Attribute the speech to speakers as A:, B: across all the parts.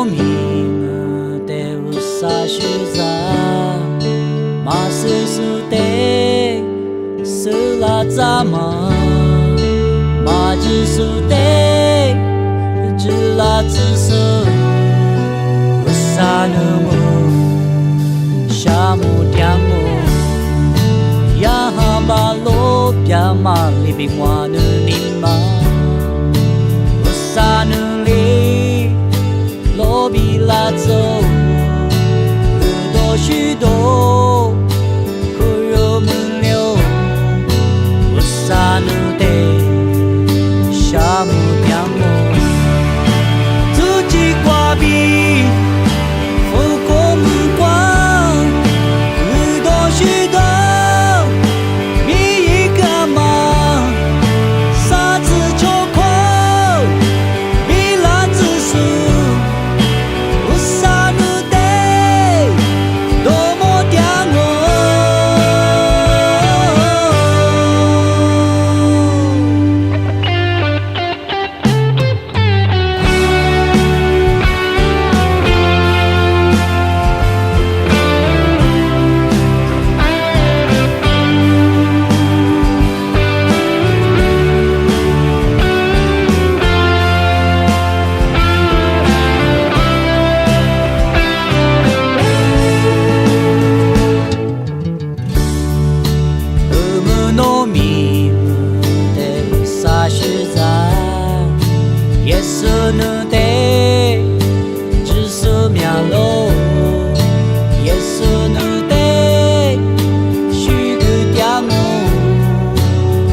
A: のみむてうさしゅざますすてすらざままじすてじらつすうさぬむしゃむりゃむやはばろぴゃまりびわぬにまうさぬりろびらぞうどしどくよむりょうさぬでしゃむりゃむつちkwa bi fu ko mu kwa u do shi do mi yi ka ma sa zi chou ko bi la zi su u sa nu de do mo tiang oのみむでうさしざイエスぬでじすみゃろイエスぬでしぐりゃむ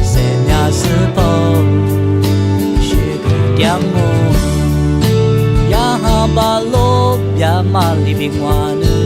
A: せみゃすぽしぐりゃむやはばろびゃまりびわぬ